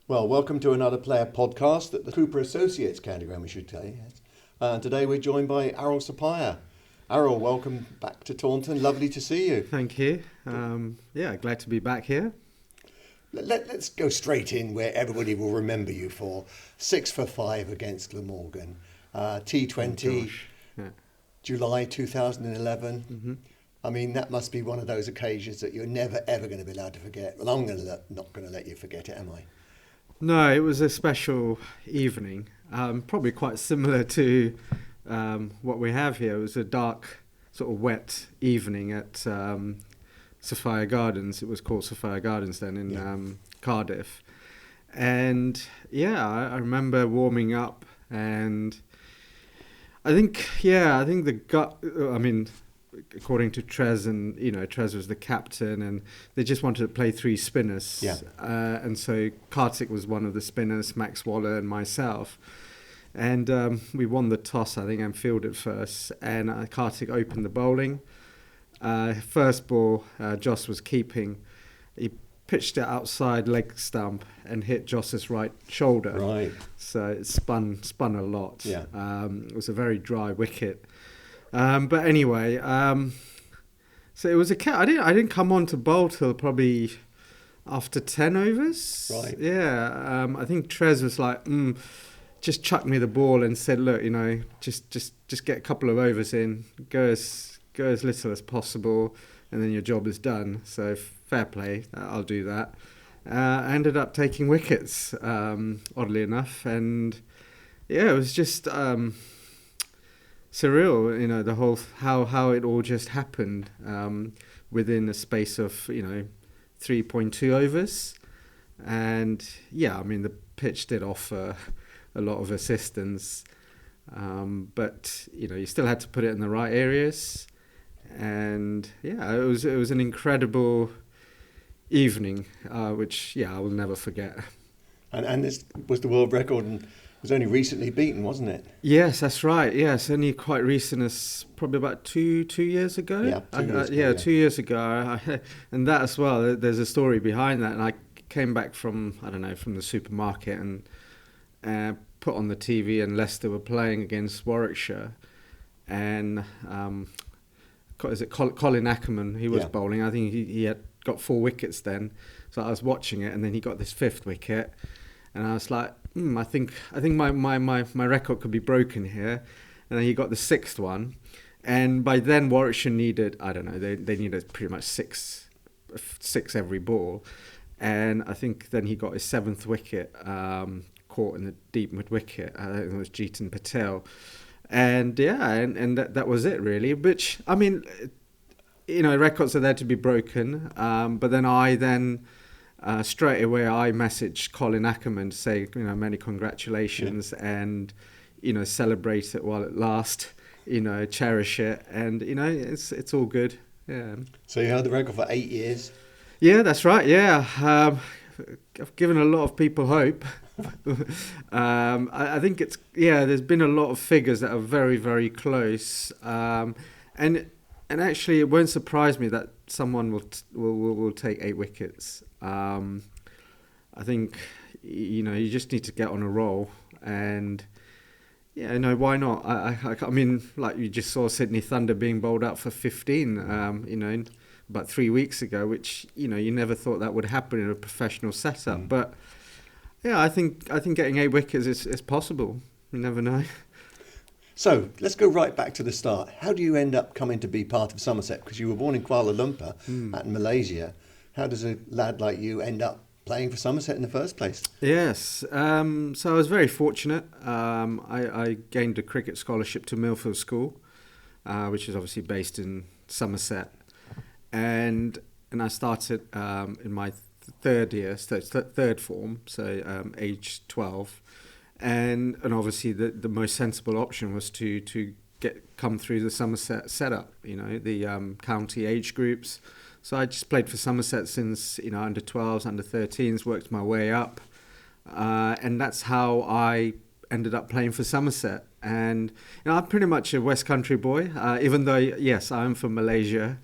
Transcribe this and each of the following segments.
Well, welcome to another player podcast at the Cooper Associates category, we should say. Yes. Today we're joined by Arul Suppiah. Arul, welcome back to Taunton. Lovely to see you. Thank you. Glad to be back here. Let's go straight in where everybody will remember you for. 6 for 5 against Glamorgan. T20, July 2011. Mm-hmm. I mean, that must be one of those occasions that you're never, ever going to be allowed to forget. Well, I'm not going to let you forget it, am I? No, it was a special evening, probably quite similar to what we have here. It was a dark, sort of wet evening at Suppiah Gardens. It was called Suppiah Gardens then in Cardiff. And I remember warming up, and I think according to Trez, and Trez was the captain, and they just wanted to play 3 spinners. And so Kartik was one of the spinners, Max Waller and myself. And we won the toss, I think, and fielded first. And Kartik opened the bowling. First ball, Joss was keeping. He pitched it outside leg stump and hit Joss's right shoulder. Right. So it spun a lot. Yeah. It was a very dry wicket. But anyway, so it was I didn't come on to bowl till probably after 10 overs. Right. Yeah. I think Trez was like, just chucked me the ball and said, look, just get a couple of overs in, go as little as possible, and then your job is done. So fair play, I'll do that. I ended up taking wickets, oddly enough, and it was just surreal, the whole how it all just happened within a space of 3.2 overs. And the pitch did offer a lot of assistance, but you still had to put it in the right areas. And it was an incredible evening, which I will never forget. And this was the world record, and was only recently beaten, wasn't it? Yes, that's right. Yes, only quite recent, as probably about two years ago. Yeah, 2 years ago. And that as well, there's a story behind that. And I came back from the supermarket and put on the TV, and Leicester were playing against Warwickshire. And is it Colin Ackerman? He was bowling. I think he had got 4 wickets then. So I was watching it, and then he got this 5th wicket. And I was like, I think my record could be broken here. And then he got the 6th one. And by then Warwickshire needed, they needed pretty much six every ball. And I think then he got his 7th wicket, caught in the deep mid wicket. I think it was Jeetan Patel. And and that was it really. Which, records are there to be broken. But then straight away I messaged Colin Ackerman to say, many congratulations, and, celebrate it while it lasts, cherish it, and, it's all good. Yeah. So you held the record for 8 years? Yeah, that's right. Yeah. I've given a lot of people hope. I think there's been a lot of figures that are very, very close. And actually it won't surprise me that someone will take 8 wickets. I think you just need to get on a roll, and why not? I mean, like you just saw Sydney Thunder being bowled out for 15 about 3 weeks ago, which you never thought that would happen in a professional setup. But I think getting 8 wickets is possible. You never know. So let's go right back to the start. How do you end up coming to be part of Somerset? Because you were born in Kuala Lumpur, in Malaysia. How does a lad like you end up playing for Somerset in the first place? Yes, so I was very fortunate. I gained a cricket scholarship to Millfield School, which is obviously based in Somerset, and I started in my third form, so age 12. And obviously the most sensible option was to come through the Somerset setup, the county age groups. So I just played for Somerset since under 12s, under 13s, worked my way up, and that's how I ended up playing for Somerset. And I'm pretty much a West Country boy, even though yes, I'm from Malaysia,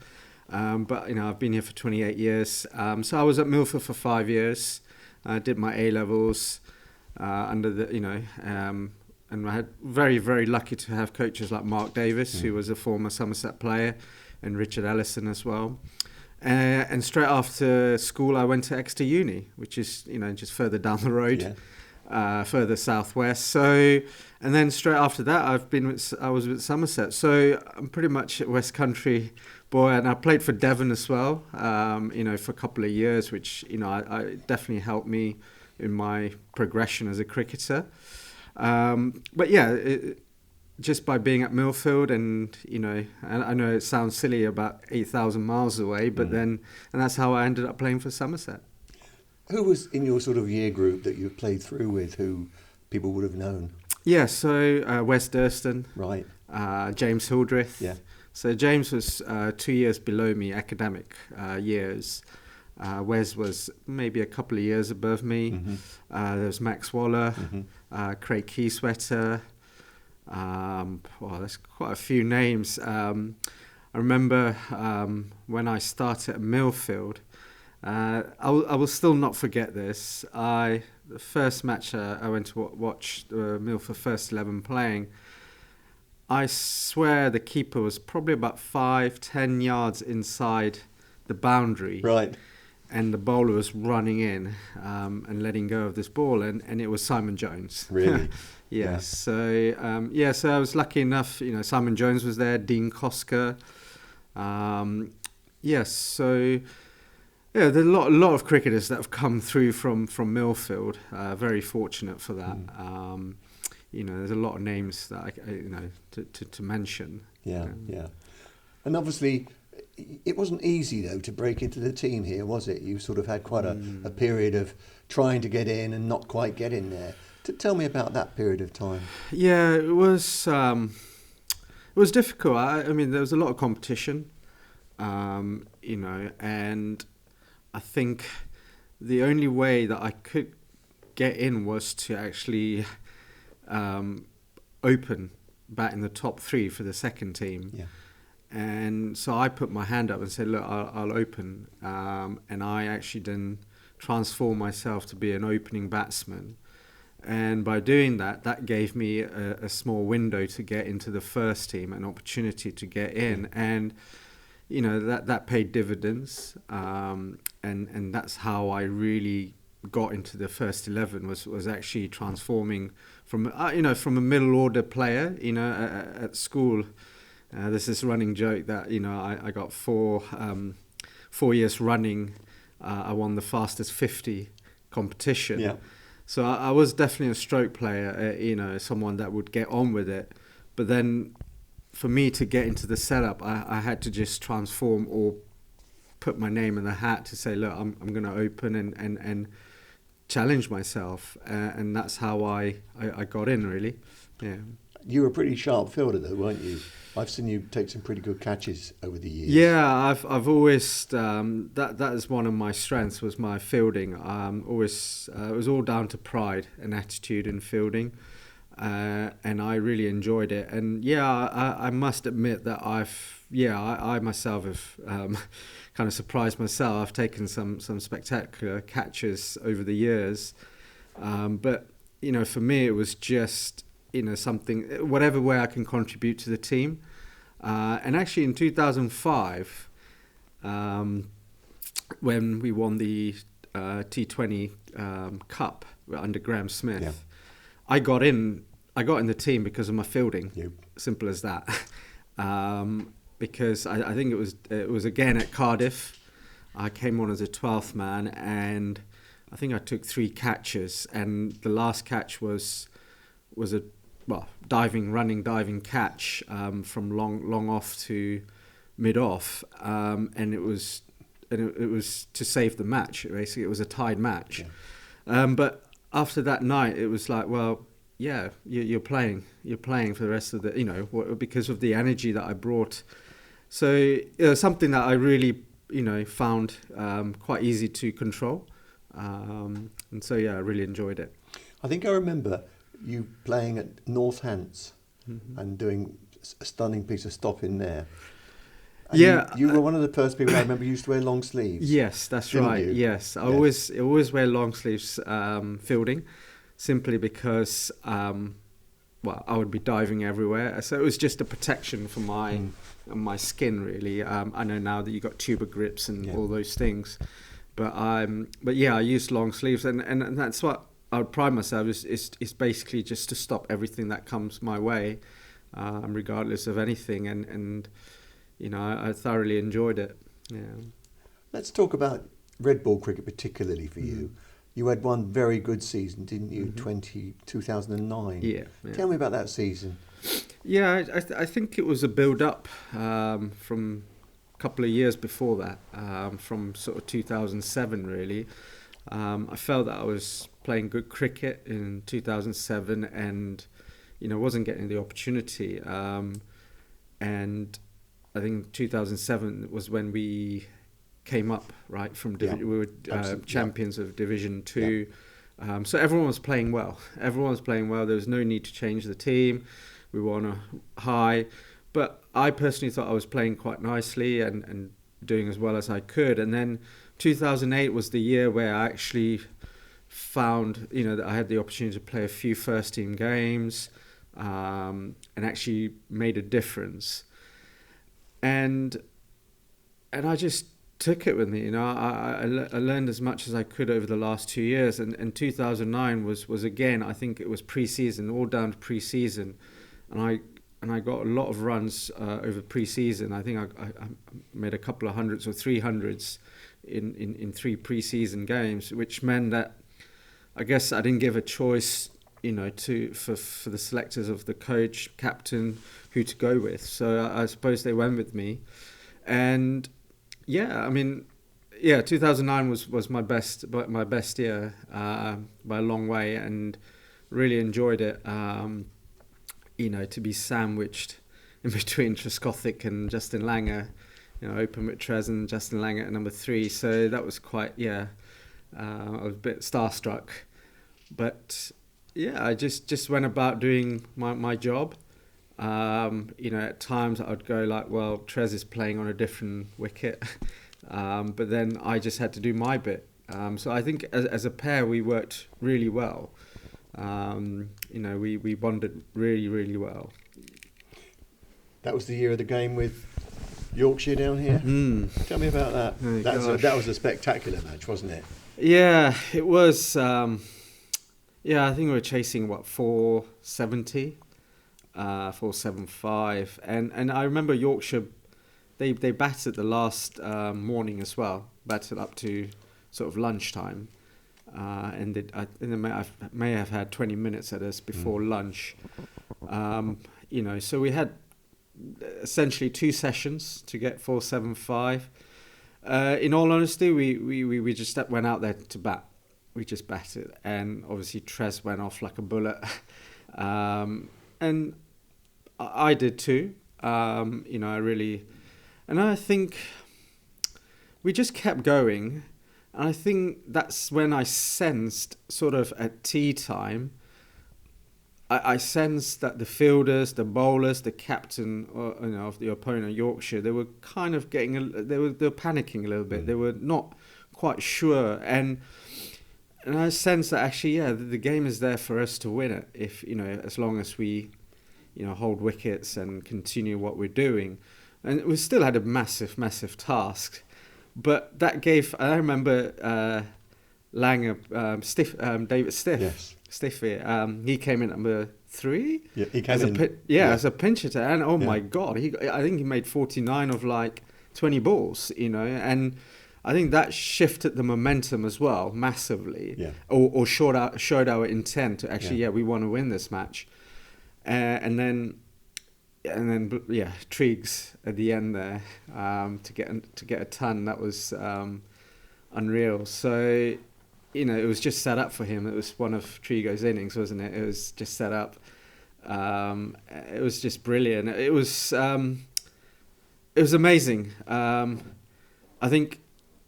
but I've been here for 28 years. So I was at Milford for 5 years. I did my A levels under the, and I had very, very lucky to have coaches like Mark Davis, who was a former Somerset player, and Richard Ellison as well. And straight after school, I went to Exeter Uni, which is, just further down the road, further southwest. So, and then straight after that, I was with Somerset. So I'm pretty much a West Country boy, and I played for Devon as well, for a couple of years, which, I definitely helped me in my progression as a cricketer. But yeah, just by being at Millfield, and I know it sounds silly, about 8,000 miles away, but and that's how I ended up playing for Somerset. Who was in your sort of year group that you played through with, who people would have known? Yeah, so Wes Durston, right? James Hildreth. Yeah. So James was 2 years below me, academic years. Wes was maybe a couple of years above me. There was Max Waller, Craig Keyswetter. There's quite a few names. I remember when I started at Millfield, I will still not forget this. The first match I went to watch the Millfield First 11 playing, I swear the keeper was probably about 5-10 yards inside the boundary. Right. And the bowler was running in and letting go of this ball, and it was Simon Jones. Really? Yes. Yeah. So I was lucky enough. Simon Jones was there, Dean Kosker. Yes. So yeah, there's a lot of cricketers that have come through from Millfield. Very fortunate for that. There's a lot of names that to mention. Yeah. And obviously, it wasn't easy, though, to break into the team here, was it? You sort of had quite a period of trying to get in and not quite getting there. Tell me about that period of time. Yeah, it was difficult. I mean, there was a lot of competition, and I think the only way that I could get in was to actually open, bat in the top three for the second team. Yeah. And so I put my hand up and said, look, I'll open. And I actually then transformed myself to be an opening batsman. And by doing that, that gave me a small window to get into the first team, an opportunity to get in. And, that paid dividends. And that's how I really got into the first 11, was actually transforming from a middle order player, at school. There's this running joke that, I got 4 years running. I won the fastest 50 competition. Yeah. So I was definitely a stroke player, someone that would get on with it. But then for me to get into the setup, I had to just transform or put my name in the hat to say, look, I'm going to open and challenge myself. And that's how I got in, really. Yeah. You were a pretty sharp fielder, though, weren't you? I've seen you take some pretty good catches over the years. Yeah, I've always that is one of my strengths, was my fielding. Always it was all down to pride and attitude in fielding, and I really enjoyed it. And I must admit that I myself have kind of surprised myself. I've taken some spectacular catches over the years, but for me it was just something, whatever way I can contribute to the team. And actually in 2005, when we won the T20 Cup under Graham Smith, I got in the team because of my fielding. Yep. Simple as that. Because I think it was again at Cardiff. I came on as a 12th man, and I think I took 3 catches, and the last catch was a diving catch from long off to mid off, and it was to save the match. Basically, it was a tied match. Yeah. But after that night, it was like, well, yeah, you're playing for the rest of the, because of the energy that I brought. So something that I really found quite easy to control, and so I really enjoyed it. I think I remember you playing at Northants and doing a stunning piece of stopping there. And Yeah. you were one of the first people I remember used to wear long sleeves. Yes, that's Didn't right. you? Yes, I Yes. always wear long sleeves fielding, simply because well, I would be diving everywhere, so it was just a protection for my skin really. I know now that you got tuber grips and Yeah. all those things, but yeah, I used long sleeves, and that's what I would pride myself is basically just to stop everything that comes my way, regardless of anything, and you know, I thoroughly enjoyed it. Yeah. Let's talk about red ball cricket particularly for Mm. you. You had one very good season, didn't you? Mhm. 2009. Yeah, yeah. Tell me about that season. Yeah, I think it was a build-up from a couple of years before that, from sort of 2007 really. I felt that I was playing good cricket in 2007 and, you know, wasn't getting the opportunity. And I think 2007 was when we came up, right, from Yeah, we were absolutely. champions of Division 2. So everyone was playing well. Everyone was playing well. There was no need to change the team. We were on a high. But I personally thought I was playing quite nicely and doing as well as I could. And then 2008 was the year where I actually found, you know, that I had the opportunity to play a few first team games, and actually made a difference. And I just took it with me, you know. I learned as much as I could over the last 2 years, and 2009 was again, I think it was pre-season, all down to pre-season, and I got a lot of runs over pre-season. I think I made a couple of hundreds or 300s in 3 pre-season games, which meant that I guess I didn't give a choice, you know, for the selectors of the coach, captain, who to go with. So I suppose they went with me, and yeah, I mean, yeah, 2009 was my best year by a long way, and really enjoyed it. You know, to be sandwiched in between Trescothick and Justin Langer, you know, open with Trez and Justin Langer at number 3. So that was quite, yeah, I was a bit starstruck, but yeah, I just went about doing my job. You know, at times I'd go like, well, Trez is playing on a different wicket, but then I just had to do my bit. So I think as a pair we worked really well. You know, we bonded really, really well. That was the year of the game with Yorkshire down here. Tell me about that. Oh, That was a spectacular match, wasn't it? Yeah, it was. Yeah, I think we were chasing 470, 475, and I remember Yorkshire. They batted the last morning as well. Batted up to sort of lunchtime, and they may have had 20 minutes at us before lunch. You know, so we had essentially 2 sessions to get 475. In all honesty, we just went out there to bat. We just batted, and obviously Trez went off like a bullet, and I did too. You know, I really, and I think we just kept going, and I think that's when I sensed sort of at tea time. I sensed that the fielders, the bowlers, the captain, you know, of the opponent, Yorkshire, they were kind of they were panicking a little bit. They were not quite sure, and I sensed that actually, yeah, the game is there for us to win it. If, you know, as long as we, you know, hold wickets and continue what we're doing, and we still had a massive task, but that gave. I remember Langer, David Stiff. Yes. Stiffy, he came in at number 3. Yeah, he came in. As a pinch hitter, and oh my Yeah. God, I think he made 49 of like 20 balls, you know, and I think that shifted the momentum as well massively, Yeah. or showed our intent to actually, we want to win this match, and then Triggs at the end there, to get a ton, that was unreal. So, you know, it was just set up for him. It was one of Trigo's innings, wasn't it? It was just set up. It was just brilliant. It was amazing. I think,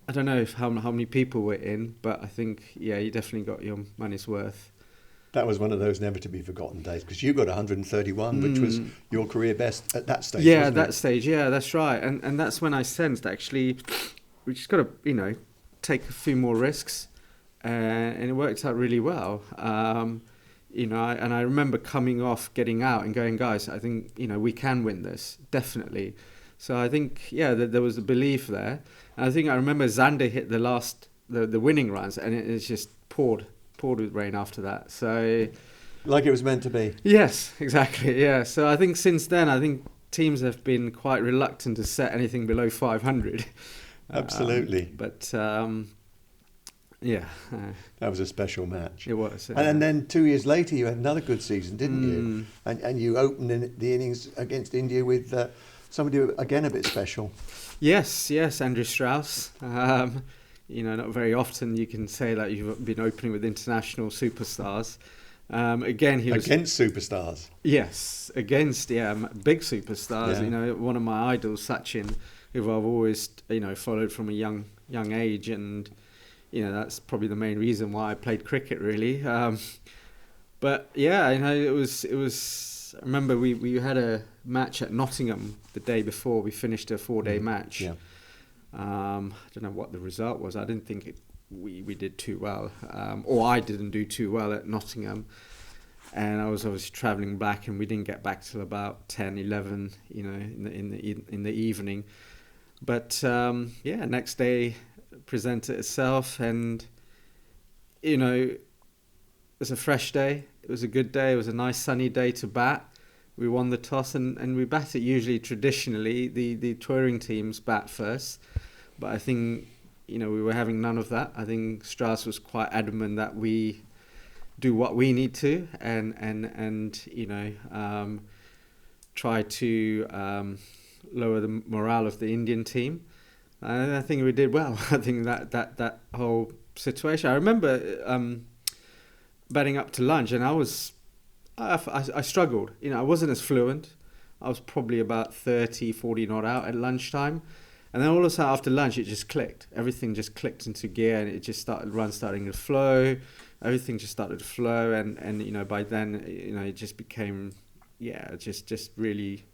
I don't know how many people were in, but I think, yeah, you definitely got your money's worth. That was one of those never to be forgotten days because you got 131, which was your career best at that stage. Yeah, wasn't that it? stage. Yeah, that's right. And that's when I sensed actually we just got to take a few more risks, and it worked out really well. I remember coming off, getting out, and going, guys, I think we can win this definitely. So I think there was a belief there. And I think I remember Xander hit the winning runs, and it's just poured with rain after that. So Like it was meant to be. yes, exactly. Yeah. So I think since then, I think teams have been quite reluctant to set anything below 500. Absolutely. Yeah. That was a special match. It was. And then 2 years later, you had another good season, didn't you? And you opened the innings against India with somebody, again, a bit special. Yes, Andrew Strauss. Not very often you can say that you've been opening with international superstars. Again, he was against superstars. Yes, against big superstars. Yeah. One of my idols, Sachin, who I've always followed from a young age, and that's probably the main reason why I played cricket, really. But yeah, it was. I remember we had a match at Nottingham the day before. We finished a 4-day match. Yeah. I don't know what the result was. I didn't think we did too well, or I didn't do too well at Nottingham. And I was obviously travelling back, and we didn't get back till about 10, 11, in the evening. But next day presented itself, and it was a fresh day. It was a good day. It was a nice sunny day to bat. We won the toss, and we bat it usually traditionally. The touring teams bat first, but I think we were having none of that. I think Strauss was quite adamant that we do what we need to, and try to lower the morale of the Indian team. And I think we did well. I think that whole situation. I remember batting up to lunch, and I struggled. I wasn't as fluent. I was probably about 30, 40 not out at lunchtime. And then all of a sudden after lunch, it just clicked. Everything just clicked into gear, and it just starting to flow. Everything just started to flow. And by then, it just became, just really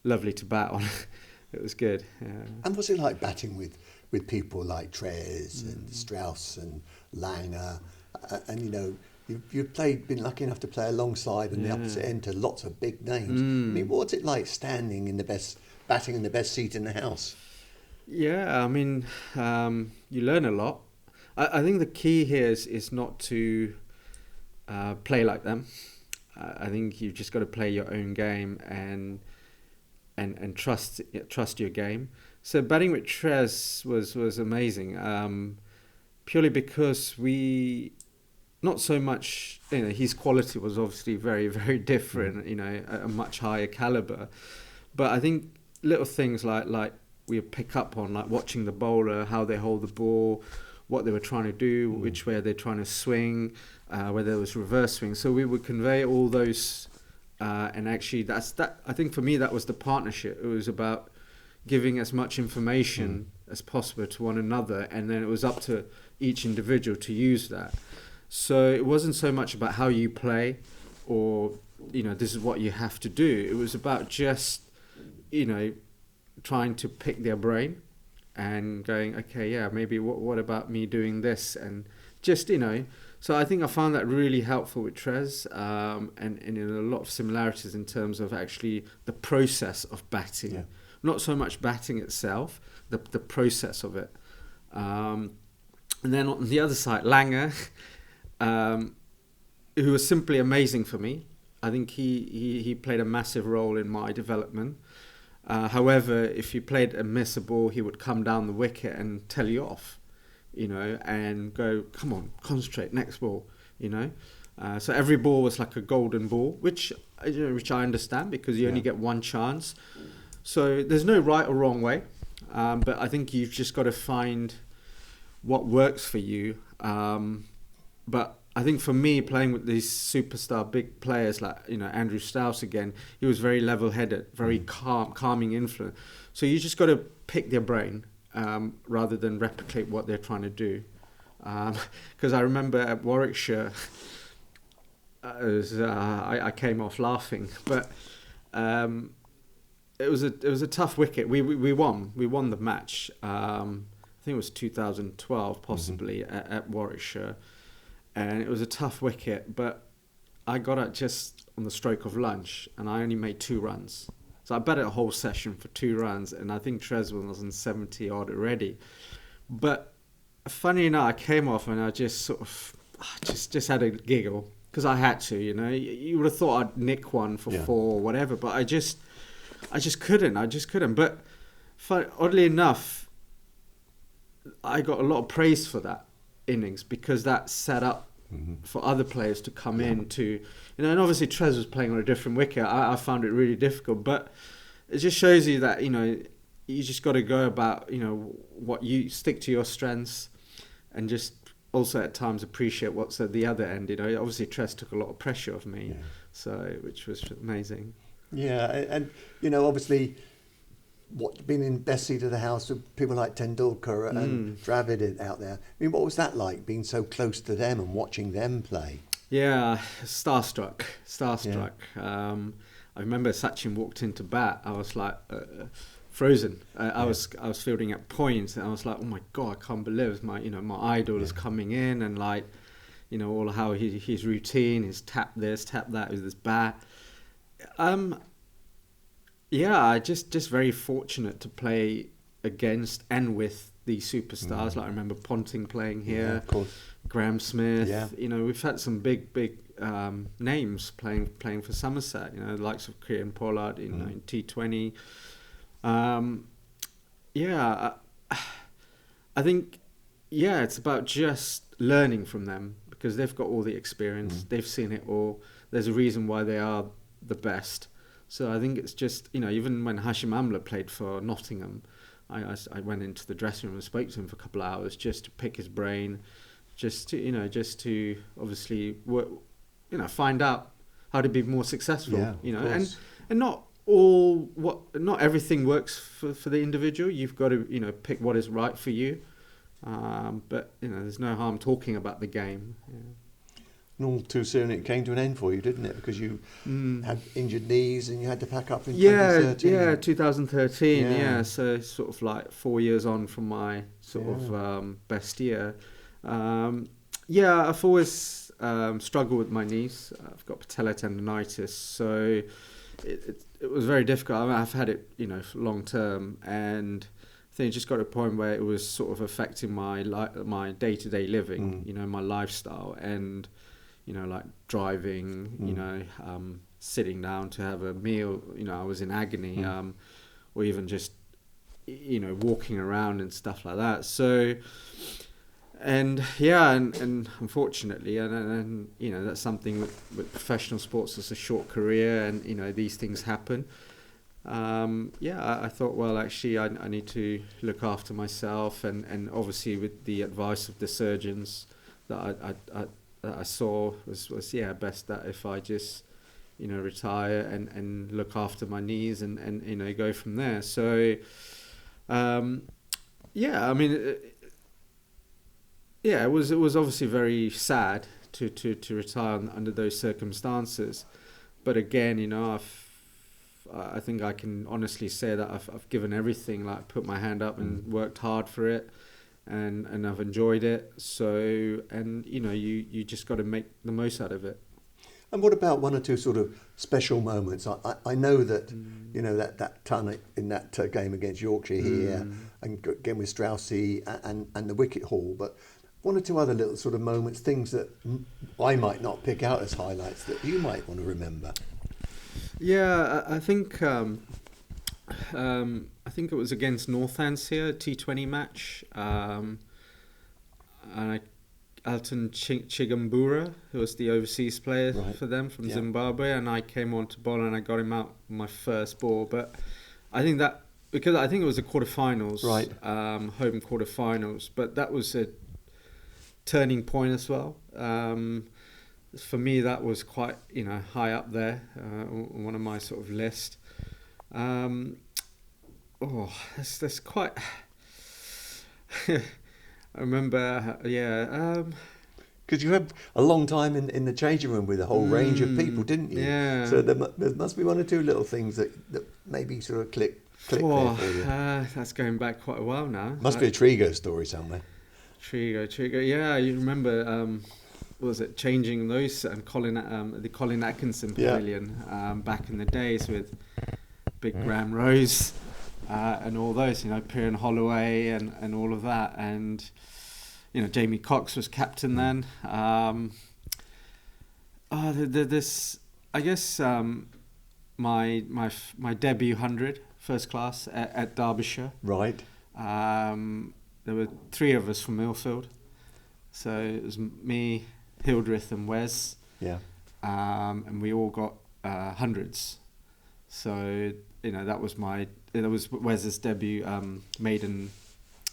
lovely to bat on. It was good. Yeah. And was it like batting with people like Trez and Strauss and Langer? And you've been lucky enough to play alongside on the opposite end to lots of big names. I mean, what's it like batting in the best seat in the house? Yeah, I mean, you learn a lot. I think the key here is not to play like them. I think you've just got to play your own game and trust your game. So batting with Trez was amazing, purely because not so much, his quality was obviously very, very different, at a much higher caliber. But I think little things like we pick up on, like watching the bowler, how they hold the ball, what they were trying to do, which way they're trying to swing, whether it was reverse swing. So we would convey all those, and actually I think for me that was the partnership. It was about giving as much information as possible to one another, and then it was up to each individual to use that. So it wasn't so much about how you play or, this is what you have to do. It was about just, trying to pick their brain and going, okay, yeah, maybe what about me doing this? And just, so I think I found that really helpful with Trez, and in a lot of similarities in terms of actually the process of batting. Yeah. Not so much batting itself, the process of it. And then on the other side, Langer, who was simply amazing for me. I think he played a massive role in my development. However, if you played a miss a ball, he would come down the wicket and tell you off, and go, come on, concentrate, next ball, So every ball was like a golden ball, which I understand because you only get one chance. So there's no right or wrong way, but I think you've just got to find what works for you. But I think for me, playing with these superstar big players like Andrew Strauss again, he was very level-headed, very calming influence. So you just got to pick their brain rather than replicate what they're trying to do. Because I remember at Warwickshire, I came off laughing, but it was a tough wicket. We won the match. I think it was 2012 possibly at Warwickshire, and it was a tough wicket. But I got it just on the stroke of lunch, and I only made 2 runs. So I bet a whole session for 2 runs, and I think Treswell was on 70 odd already. But funny enough, I came off and I just sort of just had a giggle because I had to. You would have thought I'd nick one for 4 or whatever, but I just couldn't. But oddly enough, I got a lot of praise for that innings because that set up for other players to come in to, and obviously Trez was playing on a different wicket. I found it really difficult, but it just shows you that, you just got to go about, what you stick to your strengths and just also at times appreciate what's at the other end. Obviously Trez took a lot of pressure off me, which was amazing. Yeah, and obviously, being in best seat of the house with people like Tendulkar and Dravid out there. I mean, what was that like, being so close to them and watching them play? Yeah, starstruck. I remember Sachin walked into bat. I was like frozen. I was fielding at points, and I was like, oh my god, I can't believe my idol is coming in, and all how his routine, his tap this, tap that with his bat. I just very fortunate to play against and with these superstars. Like I remember Ponting playing here, of course. Graham Smith. We've had some big names playing for Somerset. The likes of Kieran Pollard in T20. I think it's about just learning from them because they've got all the experience. They've seen it all. There's a reason why they are the best. So I think it's just, even when Hashim Amla played for Nottingham, I went into the dressing room and spoke to him for a couple of hours just to pick his brain, just to obviously work, find out how to be more successful, and not everything works for the individual. You've got to, pick what is right for you. But there's no harm talking about the game. Yeah. And all too soon it came to an end for you, didn't it? Because you had injured knees and you had to pack up in 2013. Yeah, 2013. Yeah, so sort of like 4 years on from my sort of best year. I've always struggled with my knees. I've got patellar tendonitis, so it was very difficult. I mean, I've had it, long term, and I think it just got to a point where it was sort of affecting my day-to-day living, my lifestyle, and like driving, sitting down to have a meal, I was in agony, or even just, walking around and stuff like that. So, and unfortunately, and that's something with professional sports. It's a short career, and these things happen. I thought, well, actually, I need to look after myself, and obviously with the advice of the surgeons that I saw was best that if I just retire and look after my knees and go from there. So it was obviously very sad to retire under those circumstances, but again, I think I can honestly say that I've given everything, like put my hand up and worked hard for it. And I've enjoyed it. So, and you just got to make the most out of it. And what about one or two sort of special moments? I know that that ton in that game against Yorkshire here, and again with Straussy and the wicket haul, but one or two other little sort of moments, things that I might not pick out as highlights that you might want to remember. Yeah, I think it was against Northants here, T20 match. And Alton Chigambura, who was the overseas player for them from Zimbabwe, and I came on to bowl and I got him out my first ball. But I think that, because I think it was the quarterfinals, home quarterfinals, but that was a turning point as well. For me, that was quite high up there on one of my sort of list. That's quite. I remember, Because you had a long time in the changing room with a whole range of people, didn't you? Yeah. So there must be one or two little things that maybe sort of click there for you. That's going back quite a while now. Must be a Trigo story somewhere. Trigo. Yeah, you remember, what was it, changing those and the Colin Atkinson Pavilion back in the days with Big Graham Rose and all those, Piran Holloway and all of that. And, Jamie Cox was captain then. This, I guess, my debut 100 first class at Derbyshire. Right. There were 3 of us from Millfield, so it was me, Hildreth, and Wes. Yeah. And we all got hundreds. So that was Wes's debut maiden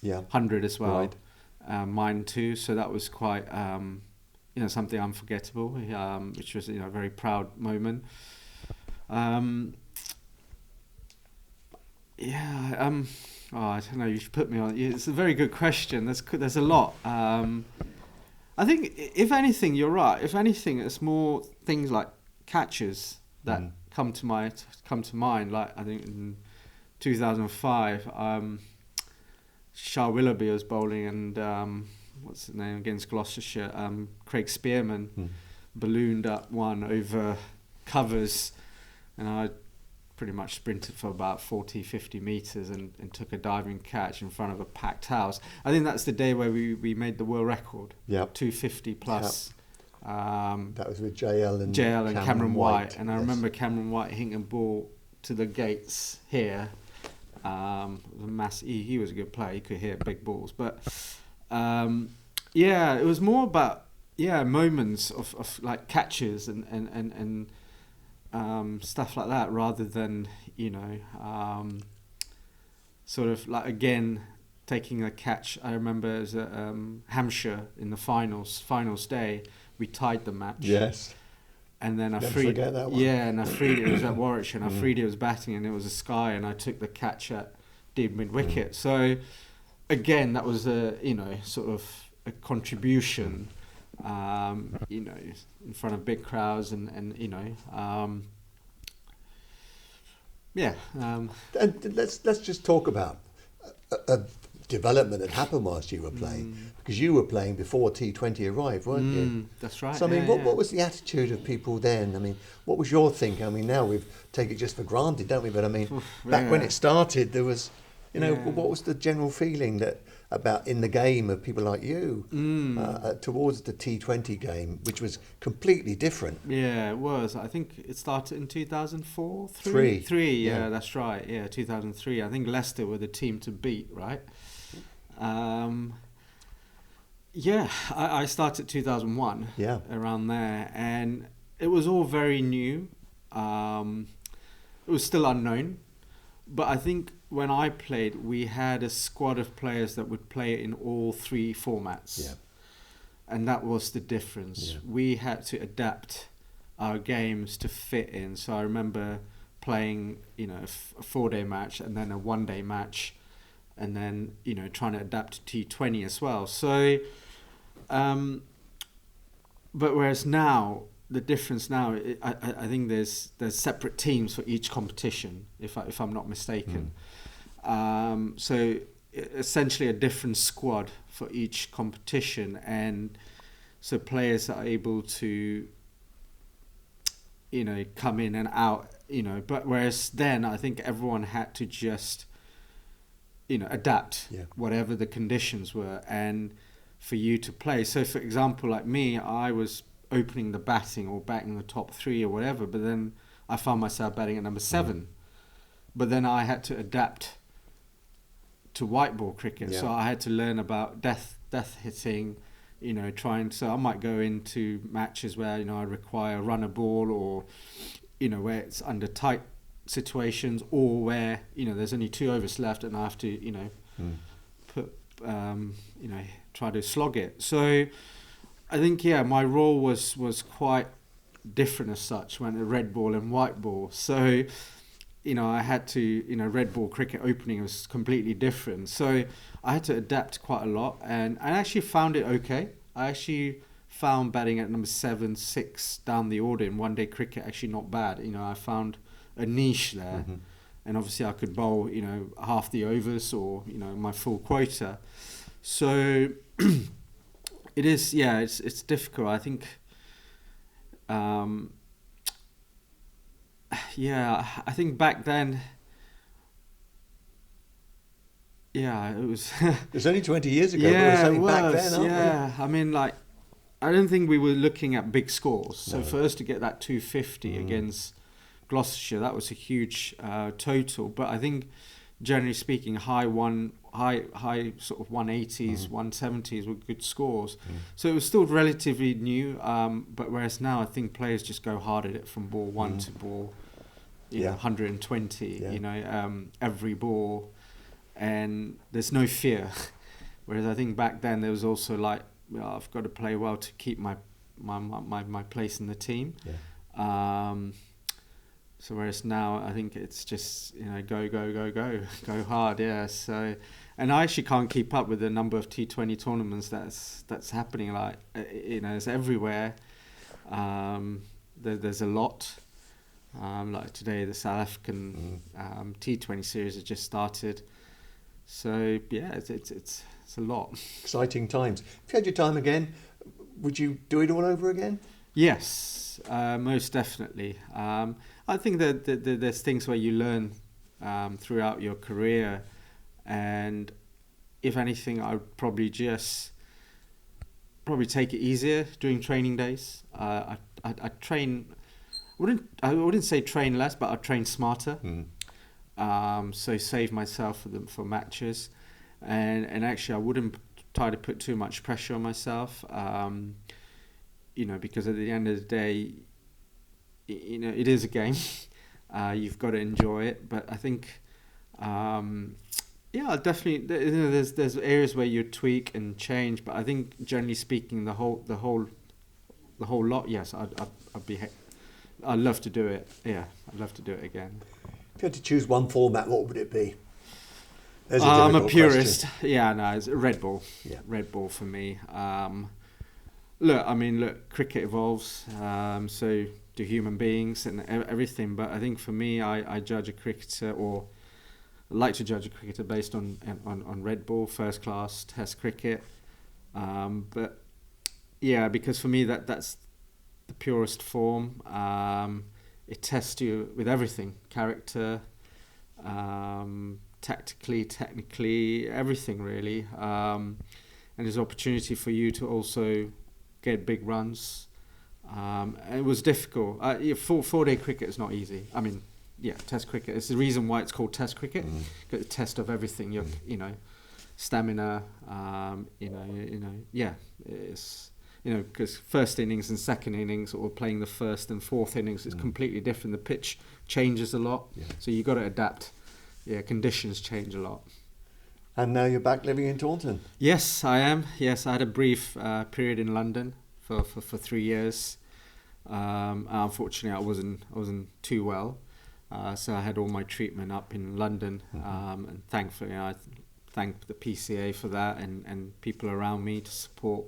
100 as well. Right. Mine too. So that was quite something unforgettable, which was a very proud moment. I don't know. You should put me on. It's a very good question. There's a lot. I think if anything, you're right. If anything, it's more things like catches that come to mind. Like I think in 2005, Shah Willoughby was bowling, and what's his name against Gloucestershire? Craig Spearman ballooned up one over covers, and I pretty much sprinted for about 40-50 metres and took a diving catch in front of a packed house. I think that's the day where we made the world record. Yep. 250 plus. Yep. That was with JL and Cameron White. And I remember Cameron White hitting a ball to the gates here. He was a good player. He could hit big balls. But it was more about moments of like catches and stuff like that, rather than sort of like again taking a catch. I remember as a Hampshire in the finals day, we tied the match. Yes. And then Never forget that one. and Afridi, it was at Warwickshire, and Afridi was batting, and it was a sky, and I took the catch at deep mid wicket. So again, that was a sort of a contribution. In front of big crowds and and let's just talk about a development that happened whilst you were playing, because you were playing before T20 arrived, weren't you? That's right. So I mean, what was the attitude of people then? I mean, what was your thinking? I mean, now we take it just for granted, don't we? But I mean, back when it started, there was, what was the general feeling about in the game of people like you towards the T20 game, which was completely different? Yeah, it was. I think it started in 2004? Three. Yeah, that's right. Yeah, 2003. I think Leicester were the team to beat, right? I started 2001. Yeah. Around there, and it was all very new. It was still unknown. But I think when I played, we had a squad of players that would play in all 3 formats. Yeah. And that was the difference. Yeah. We had to adapt our games to fit in. So I remember playing, a 4-day match and then a 1-day match, and then, trying to adapt to T20 as well. So, but whereas now, the difference now, I think there's separate teams for each competition, if I'm not mistaken. So essentially a different squad for each competition, and so players are able to come in and out, but whereas then I think everyone had to just adapt whatever the conditions were and for you to play. So for example, like me, I was opening the batting or batting the top 3 or whatever, but then I found myself batting at number 7. But then I had to adapt to white ball cricket, so I had to learn about death hitting, so I might go into matches where I require run a ball, or where it's under tight situations, or where there's only 2 overs left and I have to try to slog it. So I think my role was quite different as such when a red ball and white ball. So I had to red ball cricket opening was completely different. So I had to adapt quite a lot, and I actually found it okay. I actually found batting at number 7, 6 down the order in one day cricket actually not bad. You know, I found a niche there, and obviously I could bowl, you know, half the overs or, you know, my full quota. So it is, yeah, it's difficult. I think, yeah, I think back then, yeah, it was. It was only 20 years ago, Yeah, but we're saying it was. back then, aren't Yeah, I mean, like, I don't think we were looking at big scores. So No. for us to get that 250 against Gloucestershire, that was a huge total. But I think, generally speaking, high sort of 180s, 170s were good scores. So it was still relatively new. But whereas now, I think players just go hard at it from ball 1 to ball, you know, 120. Yeah. You know, every ball, and there's no fear. Whereas I think back then there was also like, well, I've got to play well to keep my place in the team. Yeah. So whereas now I think it's just, you know, go hard. Yeah. So, and I actually can't keep up with the number of T20 tournaments that's happening. Like, you know, it's everywhere. There's a lot. Like today, the South African T20 series has just started. So yeah, it's a lot. Exciting times. If you had your time again, would you do it all over again? Yes, most definitely. I think that there's things where you learn throughout your career, and if anything, I would probably take it easier during training days. I train. I wouldn't say train less, but I train smarter. So save myself for matches, and actually I wouldn't try to put too much pressure on myself. You know, because at the end of the day, you know, it is a game. You've got to enjoy it. But I think, yeah, definitely, you know, there's areas where you tweak and change. But I think generally speaking, the whole lot, yes, I'd love to do it. Yeah, I'd love to do it again. If you had to choose one format, what would it be? I'm a purist. Question. Yeah, no, it's Red Ball. Yeah. Red Ball for me. Look, cricket evolves, so do human beings and everything. But I think for me, I judge a cricketer, or like to judge a cricketer based on Red Ball, first class Test cricket. But yeah, because for me that's the purest form. It tests you with everything: character, tactically, technically, everything really. And there's opportunity for you to also get big runs. And it was difficult. 4-day cricket is not easy. I mean, yeah, Test cricket. It's the reason why it's called Test cricket. Got the test of everything. Your, you know, stamina. Yeah, it's. You know, because first innings and second innings, or playing the first and fourth innings, is completely different. The pitch changes a lot, so you got to adapt. Yeah, conditions change a lot. And now you're back living in Taunton. Yes, I am. Yes, I had a brief period in London for 3 years. Unfortunately, I wasn't too well, so I had all my treatment up in London, and thankfully, I thank the PCA for that, and people around me to support.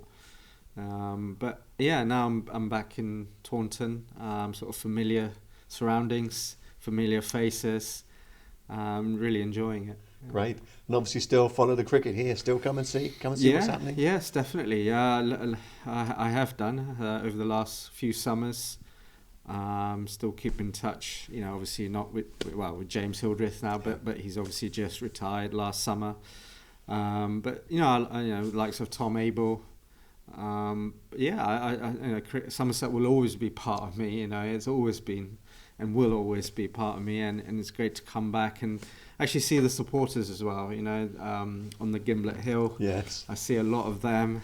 But yeah, now I'm back in Taunton, sort of familiar surroundings, familiar faces. Really enjoying it. Yeah. Great. And obviously still follow the cricket here, still come and see what's happening? Yes, definitely. I have done over the last few summers. Still keep in touch, you know, obviously not with James Hildreth now, but he's obviously just retired last summer. But you know, likes of Tom Abel. Somerset will always be part of me. You know, it's always been and will always be part of me, and it's great to come back and actually see the supporters as well. You know, on the Gimblett Hill. Yes, I see a lot of them,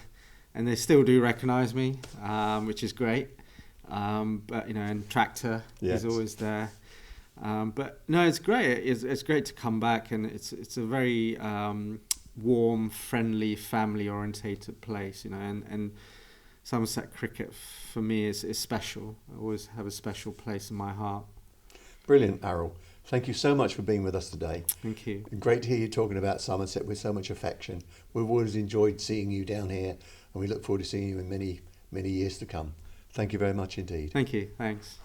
and they still do recognise me, which is great. But you know, and Tractor is always there. But no, it's great. It's great to come back, and it's a very warm, friendly, family-orientated place, you know, and Somerset cricket for me is special. I always have a special place in my heart. Brilliant, Arul. Thank you so much for being with us today. Thank you. And great to hear you talking about Somerset with so much affection. We've always enjoyed seeing you down here, and we look forward to seeing you in many many years to come. Thank you very much indeed. Thank you. Thanks.